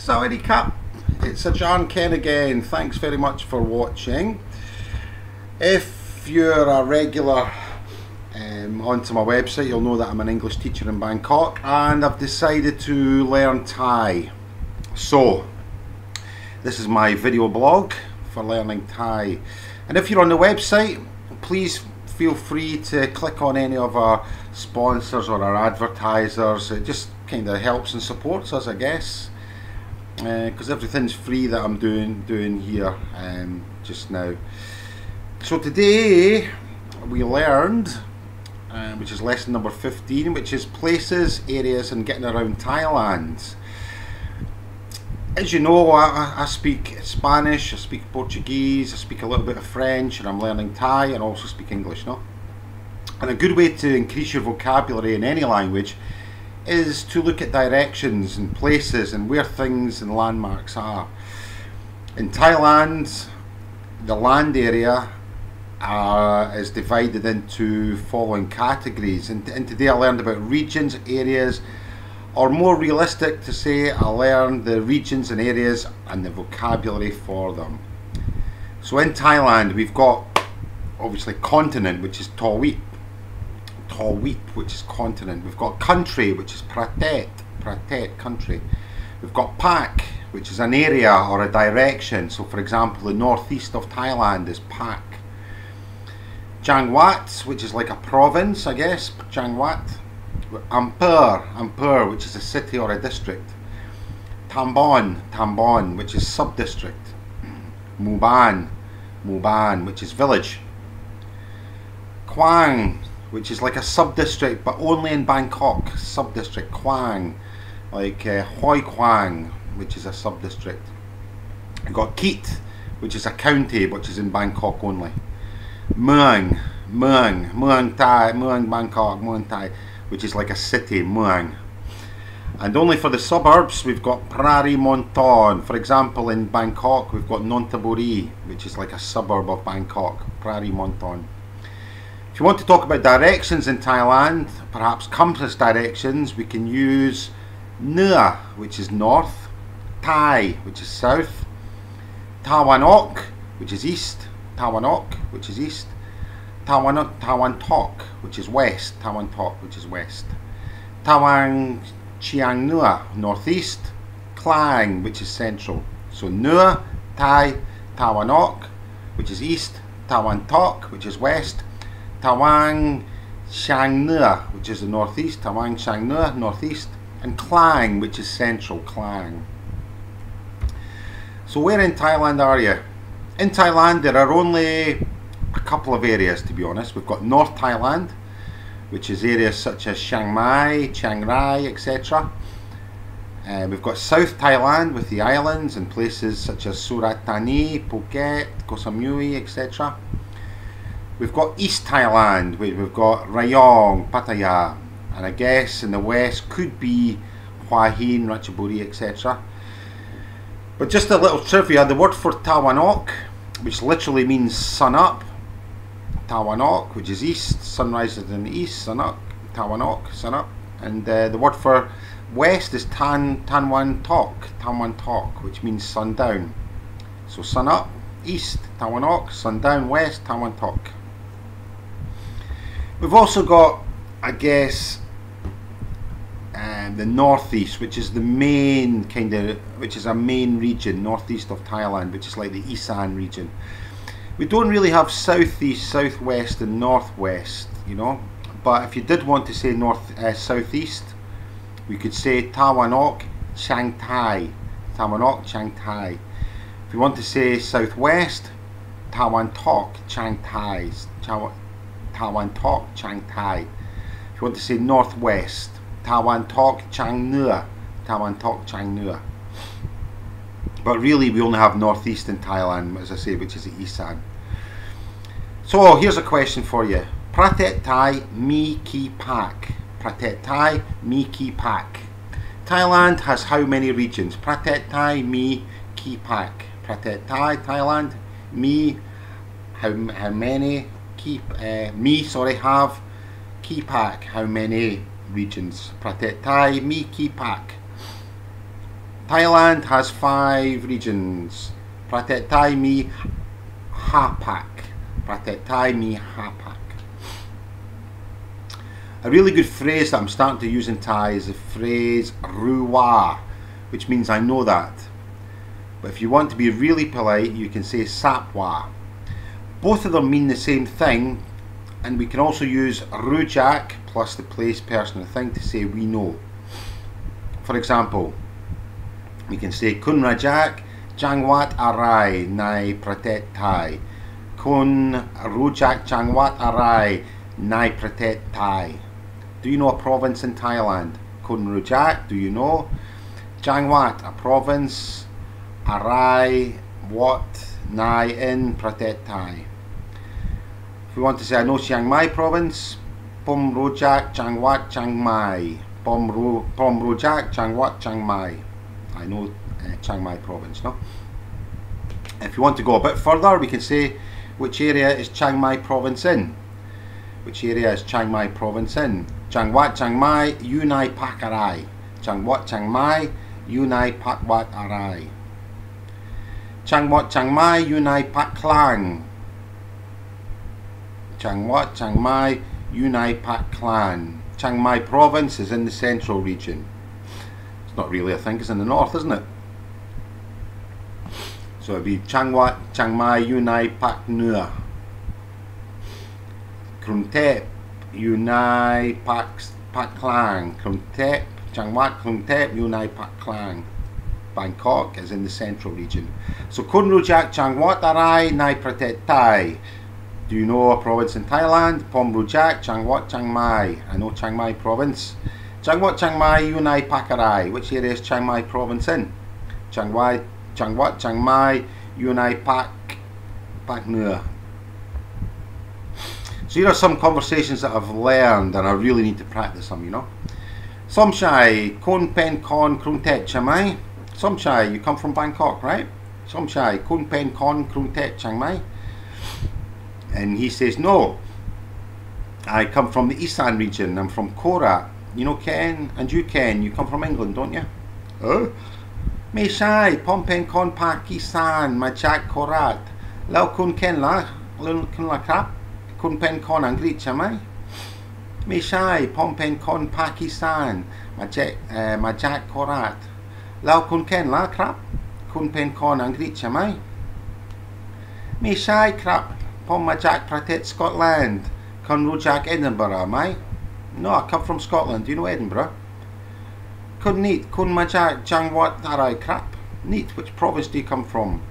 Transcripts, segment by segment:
Sawadee Cap, it's Ajarn Ken again. Thanks very much for watching. If you're a regular onto my website, you'll know that I'm an English teacher in Bangkok and I've decided to learn Thai. So this is my video blog for learning Thai, and if you're on the website, please feel free to click on any of our sponsors or our advertisers. It just kind of helps and supports us, I guess, because everything's free that I'm doing here just now. So today we learned, which is lesson number 15, which is places, areas and getting around Thailand. As you know, I speak Spanish, I speak Portuguese, I speak a little bit of French, and I'm learning Thai and also speak English, no? And a good way to increase your vocabulary in any language is to look at directions and places and where things and landmarks are. In Thailand, the land area is divided into following categories, and today I learned about regions, areas, or more realistic to say, I learned the regions and areas and the vocabulary for them. So in Thailand we've got obviously continent, which is Tawit, which is continent. We've got country, which is Pratet, country. We've got Pak, which is an area or a direction. So for example, the northeast of Thailand is Pak. Jangwat, which is like a province, I guess, Jangwat. Ampur, which is a city or a district. Tambon, which is sub-district. Muban, which is village. Quang, which is like a sub-district, but only in Bangkok. Sub-district, Quang, like Hoi Quang, which is a sub-district. We've got Keat, which is a county, which is in Bangkok only. Muang Bangkok, Muang Thai, which is like a city, Muang. And only for the suburbs, we've got Prari Monton. For example, in Bangkok, we've got Nonthaburi, which is like a suburb of Bangkok, Prari Monton. If you want to talk about directions in Thailand, perhaps compass directions, we can use Nua, which is north, Thai, which is south, Tawanok, which is east, Tawanok, which is east, Tawantok, which is west, Tawantok, which is west, Tawang Chiang Nua, northeast, Klang, which is central. So Nua, Thai, Tawanok, which is east, Tawantok, which is west, Tawang Chang Nua, which is the northeast, Tawang Chang Nua, northeast, and Klang, which is central, Klang. So where in Thailand are you? In Thailand there are only a couple of areas, to be honest. We've got North Thailand, which is areas such as Chiang Mai, Chiang Rai, etc. We've got South Thailand with the islands and places such as Surat Thani, Phuket, Koh Samui, etc. We've got East Thailand, where we've got Rayong, Pattaya, and I guess in the west could be Hua Hin, Ratchaburi, etc. But just a little trivia, the word for Tawanok, which literally means sun up, Tawanok, which is east, sun rises in the east, sun up, Tawanok, sun up, and the word for west is Tanwan Tok, which means sun down. So sun up, east, Tawanok, sun down, west, Tanwan Tok. We've also got, I guess, the northeast, which is the main which is a main region, northeast of Thailand, which is like the Isan region. We don't really have southeast, southwest and northwest, you know, but if you did want to say southeast, we could say Tawanok Chiang Thai, Tawanok Chiang Thai. If you want to say southwest, Tawantok Chiang Thai, Tawantok Chiang Thai. If you want to say northwest, Tawantok Chiang Nua, Tawantok Chiang Nua. But really we only have northeast in Thailand, as I say, which is the Isan. So here's a question for you. Pratet Thai Mi Ki Pak. Pratet Thai Mi Ki Pak. Thailand has how many regions? Pratet Thai Mi Ki Pak. Pratet Thai, Thailand, Mi, how many? Have Ki Pak, how many regions? Pratet Thai Mi Ki Pak. Thailand has 5 regions. Pratet Thai mi hapak. Pratet Thai mi hapak. A really good phrase that I'm starting to use in Thai is the phrase ruwa, which means I know that. But if you want to be really polite, you can say sapwa. Both of them mean the same thing, and we can also use rujak plus the place, person, or thing to say we know. For example, we can say kun rajak jangwat arai nai pratet Thai. Kun rujak jangwat arai nai pratet Thai. Do you know a province in Thailand? Kun rujak, do you know? Jangwat, a province. Arai, what? Nai, in pratet Thai. If we want to say I know Chiang Mai province, Pom rujak jangwat Chiang Mai. Pom rujak jangwat Chiang Mai. I know Chiang Mai province, no? If you want to go a bit further, we can say which area is Chiang Mai province in? Which area is Chiang Mai province in? Jangwat Chiang Mai, Yunai Pak Arai. Jangwat Chiang Mai, Yunai Pak Wat Arai. Jangwat Chiang Mai, Yunai Pak Klang. Jangwat Chiang Mai, Yunai Pak Klan. Chiang Mai province is in the central region. It's not really, I think it's in the north, isn't it? So it'd be Jangwat Chiang Mai, Yunai Pak Nua. Krung Thep, Yunai Pak Klang. Krung Thep, Jangwat Krung Thep, Yunai Pak Klang. Bangkok is in the central region. So Kun Rujak Jangwat Arai Nai Pratet Thai. Do you know a province in Thailand? Pom Rujak Jangwat Chiang Mai. I know Chiang Mai province. Jangwat Chiang Mai Yunai Pak Arai. Which area is Chiang Mai province in? Jangwat Chiang Mai Yunai Pak Nua. So here are some conversations that I've learned and I really need to practice them, you know. Somchai, Kon Pen Kon Krung Thep Chiang Mai. Somchai, you come from Bangkok, right? Somchai, Kon Pen Kon Krung Thep Chiang Mai. And he says, no, I come from the Isan region, I'm from Korat. You know Ken, and you Ken, you come from England, don't you? Huh? Me Shai, Pom Pen Kon Pakistan, Majak Korat. Lau Kun Ken La, Kun La Krap. Kun Pen Kon Angrit Chamai. Me Shai, Pom Pen Kon Pakistan, Majak Korat. Lau Kun Ken La Krap. Kun Pen Kon Angrit Chamai. Me Shai Krap, Pom Majak Pratet Scotland. Kun Rujak Edinburgh, mai? No, I come from Scotland. Do you know Edinburgh? Kun Neat, Kun Majak Jangwat Arai Krap. Neat, which province do you come from?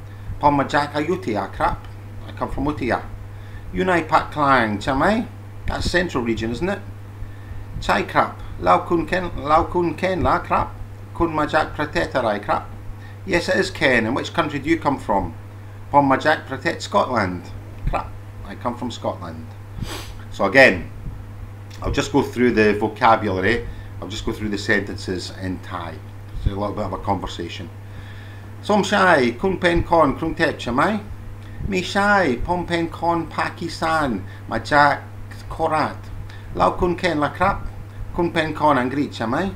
Pom Majak Ayutthaya Krap. I come from Uttaya. Yunai Pak Klang, Chamai? That's central region, isn't it? Chai Krap. Lau Kun Ken La Krap. Kun Majak Pratet Arai Krap. Yes, it is Ken. And which country do you come from? Pom Majak Pratet Scotland. Krap. I come from Scotland. So again, I'll just go through the vocabulary. I'll just go through the sentences in Thai. It's a little bit of a conversation. Somchai, Kun Pen Kon Krung Thep Chamai. Me Shai, Pom Pen Kon Pakistan, Majak Korat. Lau Kun Ken La Krap. Kun Pen Kon Angrit Chamai.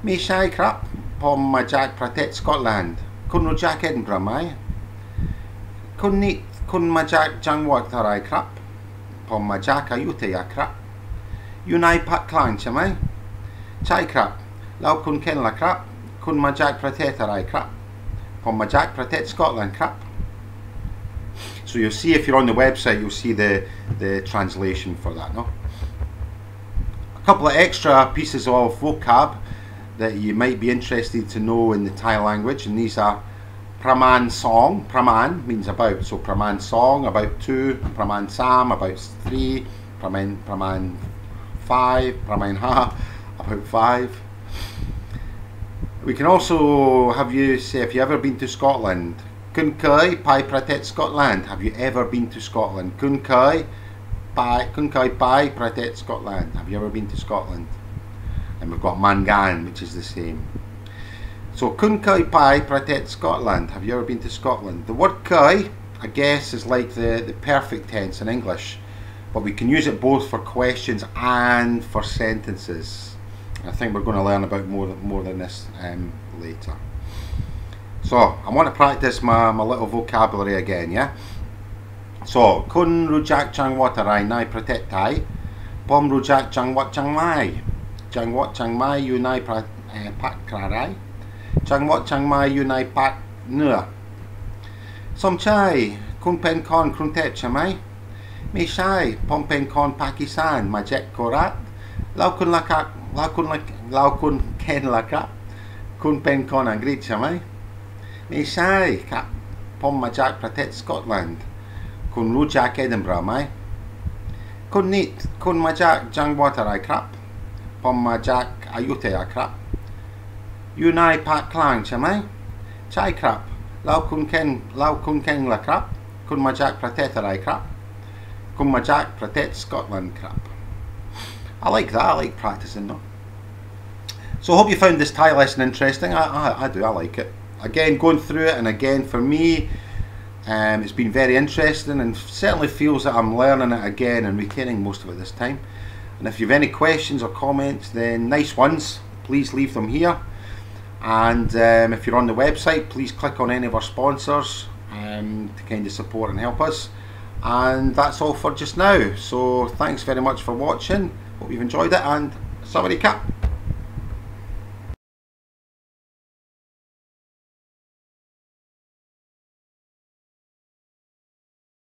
Me Shai Krap, Pom Majak Pratet Scotland. Kun Rujak Edinburgh Mai. Kun Neat, Kun Majak Jangwat Arai Krap. Pom Majak Ayutthaya Krap. Yunai Pak Klang Chamai. Chai Krap. Lau Kun Ken La Krap. Kun Majak Pratet Arai Krap. Pom Majak Pratet Scotland Krap. So you'll see, if you're on the website, you'll see the translation for that, no? A couple of extra pieces of vocab that you might be interested to know in the Thai language, and these are Praman Song. Praman means about, so Praman Song, about 2, Praman Sam, about 3, Praman 5, Praman Ha, about 5. We can also have you say, have you ever been to Scotland? Kun Kai Pai Pratet Scotland. Have you ever been to Scotland? Kun Kai Pai Pratet Scotland. Have you ever been to Scotland? And we've got Mangan, which is the same. So Kun Kai Pai Pratet Scotland. Have you ever been to Scotland? The word Kai, I guess, is like the perfect tense in English, but we can use it both for questions and for sentences. I think we're going to learn about more than this later. So I want to practice my little vocabulary again, yeah? So, kun rujak chang watarai nai pratet Thai, pom rujak chang wat chang mai. Chang wat chang mai yu nai pat krarai. Chang wat chang mai yu nai pat nua. Som chai, kun pen kon kruntet chamai. Me shai, pom pen kon Pakistan, majek korat. Lau kun lakak, lau kun ken lakak. Kun pen kon Angrit chamai. Me shai, kap, pom majak pratet Scotland. Kun rujak Edinburgh mai. Kun nit, kun majak jang watarai krap. Pom majak ayuthaya krap. Yunai pat klang chamai. Chai krap. Lau kun ken la krap. Kun majak pratetarai krap. Kun majak pratet Scotland krap. I like that. I like practicing them. So I hope you found this Thai lesson interesting. I do. I like it. Again, going through it, and again for me, it's been very interesting, and certainly feels that I'm learning it again and retaining most of it this time. And if you have any questions or comments, then nice ones, please leave them here. And if you're on the website, please click on any of our sponsors to kind of support and help us. And that's all for just now. So thanks very much for watching. Hope you've enjoyed it, and Sawadee Kap.